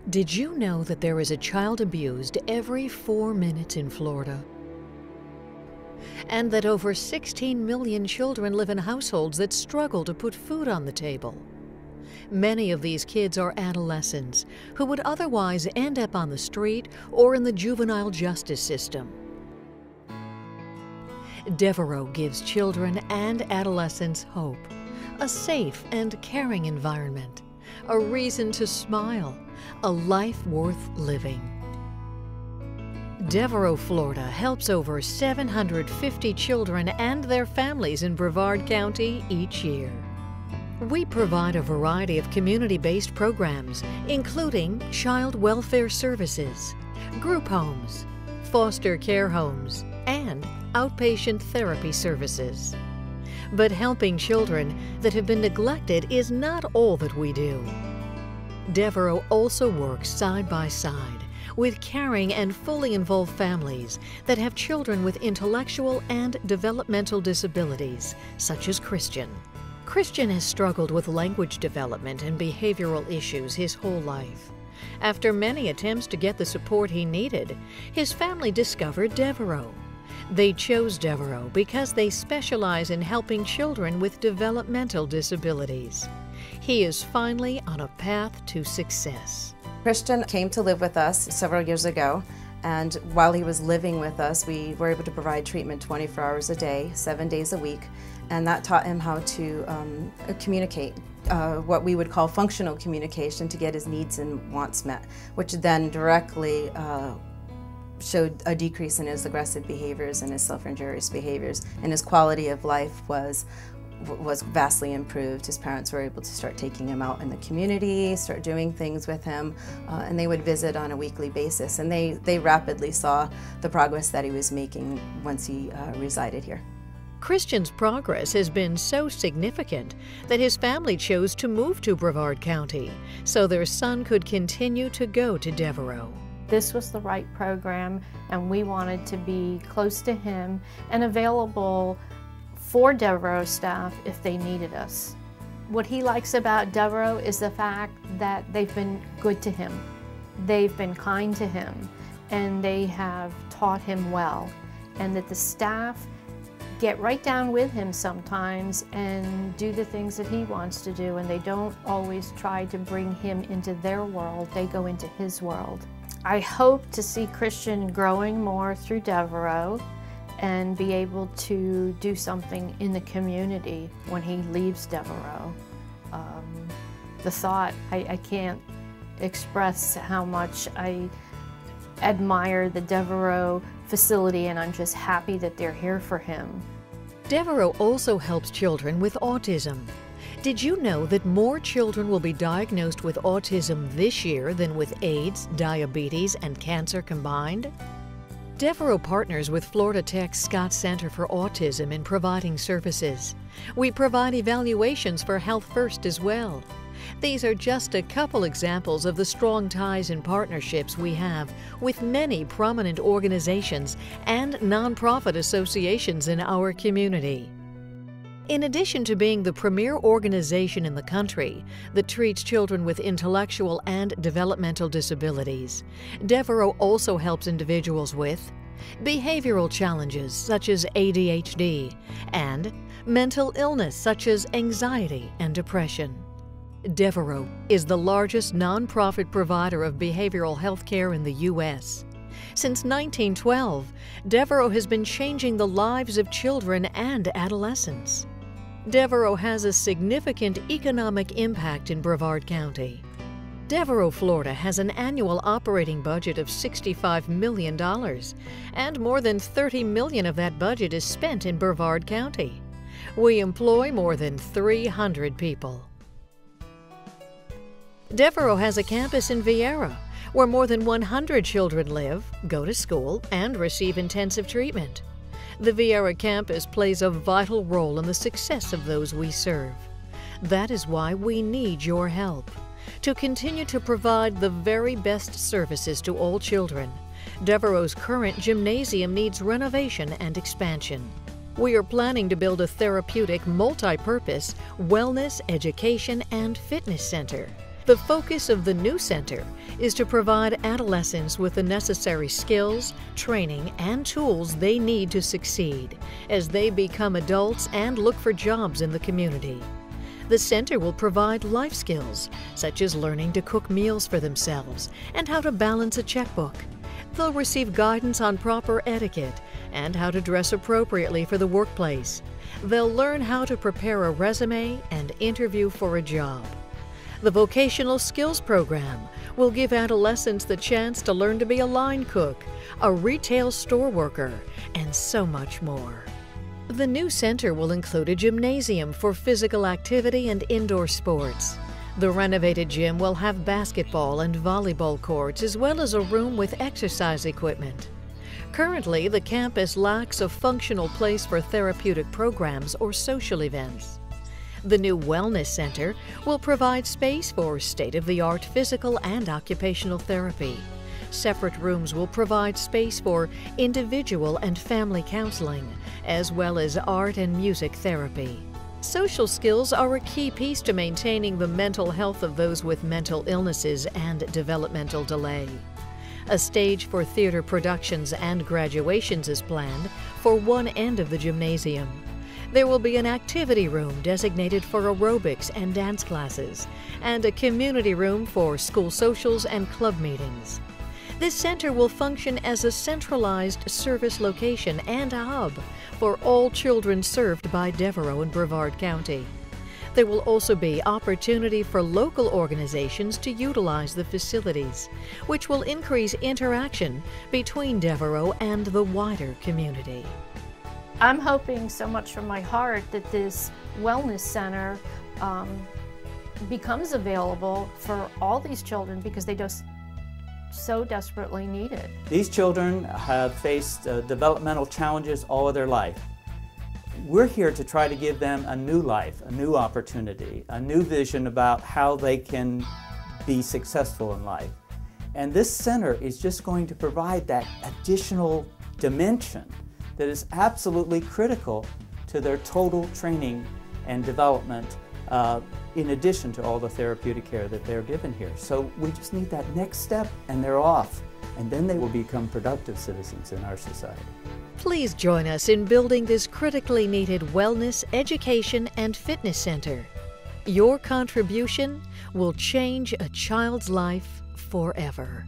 Did you know that there is a child abused every 4 minutes in Florida? And that over 16 million children live in households that struggle to put food on the table? Many of these kids are adolescents who would otherwise end up on the street or in the juvenile justice system. Devereux gives children and adolescents hope, a safe and caring environment, a reason to smile, a life worth living. Devereux Florida helps over 750 children and their families in Brevard County each year. We provide a variety of community-based programs, including child welfare services, group homes, foster care homes, and outpatient therapy services. But helping children that have been neglected is not all that we do. Devereux also works side by side with caring and fully involved families that have children with intellectual and developmental disabilities, such as Christian. Christian has struggled with language development and behavioral issues his whole life. After many attempts to get the support he needed, his family discovered Devereux. They chose Devereux because they specialize in helping children with developmental disabilities. He is finally on a path to success. Christian came to live with us several years ago, and while he was living with us, we were able to provide treatment 24 hours a day, 7 days a week, and that taught him how to communicate, what we would call functional communication, to get his needs and wants met, which then directly showed a decrease in his aggressive behaviors and his self-injurious behaviors, and his quality of life was vastly improved. His parents were able to start taking him out in the community, start doing things with him, and they would visit on a weekly basis, and they rapidly saw the progress that he was making once he resided here. Christian's progress has been so significant that his family chose to move to Brevard County so their son could continue to go to Devereux. This was the right program, and we wanted to be close to him and available for Devereux staff if they needed us. What he likes about Devereux is the fact that they've been good to him. They've been kind to him, and they have taught him well, and that the staff get right down with him sometimes and do the things that he wants to do, and they don't always try to bring him into their world. They go into his world. I hope to see Christian growing more through Devereux and be able to do something in the community when he leaves Devereux. The thought, I can't express how much I admire the Devereux facility, and I'm just happy that they're here for him. Devereux also helps children with autism. Did you know that more children will be diagnosed with autism this year than with AIDS, diabetes, and cancer combined? Devereux partners with Florida Tech's Scott Center for Autism in providing services. We provide evaluations for Health First as well. These are just a couple examples of the strong ties and partnerships we have with many prominent organizations and nonprofit associations in our community. In addition to being the premier organization in the country that treats children with intellectual and developmental disabilities, Devereux also helps individuals with behavioral challenges such as ADHD and mental illness such as anxiety and depression. Devereux is the largest nonprofit provider of behavioral health care in the U.S. Since 1912, Devereux has been changing the lives of children and adolescents. Devereux has a significant economic impact in Brevard County. Devereux Florida has an annual operating budget of $65 million, and more than $30 million of that budget is spent in Brevard County. We employ more than 300 people. Devereux has a campus in Viera, where more than 100 children live, go to school, and receive intensive treatment. The Viera campus plays a vital role in the success of those we serve. That is why we need your help. To continue to provide the very best services to all children, Devereux's current gymnasium needs renovation and expansion. We are planning to build a therapeutic, multi-purpose wellness, education, and fitness center. The focus of the new center is to provide adolescents with the necessary skills, training, and tools they need to succeed as they become adults and look for jobs in the community. The center will provide life skills, such as learning to cook meals for themselves and how to balance a checkbook. They'll receive guidance on proper etiquette and how to dress appropriately for the workplace. They'll learn how to prepare a resume and interview for a job. The Vocational Skills Program will give adolescents the chance to learn to be a line cook, a retail store worker, and so much more. The new center will include a gymnasium for physical activity and indoor sports. The renovated gym will have basketball and volleyball courts as well as a room with exercise equipment. Currently, the campus lacks a functional place for therapeutic programs or social events. The new Wellness Center will provide space for state-of-the-art physical and occupational therapy. Separate rooms will provide space for individual and family counseling, as well as art and music therapy. Social skills are a key piece to maintaining the mental health of those with mental illnesses and developmental delay. A stage for theater productions and graduations is planned for one end of the gymnasium. There will be an activity room designated for aerobics and dance classes, and a community room for school socials and club meetings. This center will function as a centralized service location and a hub for all children served by Devereux and Brevard County. There will also be opportunity for local organizations to utilize the facilities, which will increase interaction between Devereux and the wider community. I'm hoping so much from my heart that this wellness center becomes available for all these children because they just so desperately need it. These children have faced developmental challenges all of their life. We're here to try to give them a new life, a new opportunity, a new vision about how they can be successful in life. And this center is just going to provide that additional dimension that is absolutely critical to their total training and development in addition to all the therapeutic care that they're given here. So we just need that next step and they're off, and then they will become productive citizens in our society. Please join us in building this critically needed wellness, education, and fitness center. Your contribution will change a child's life forever.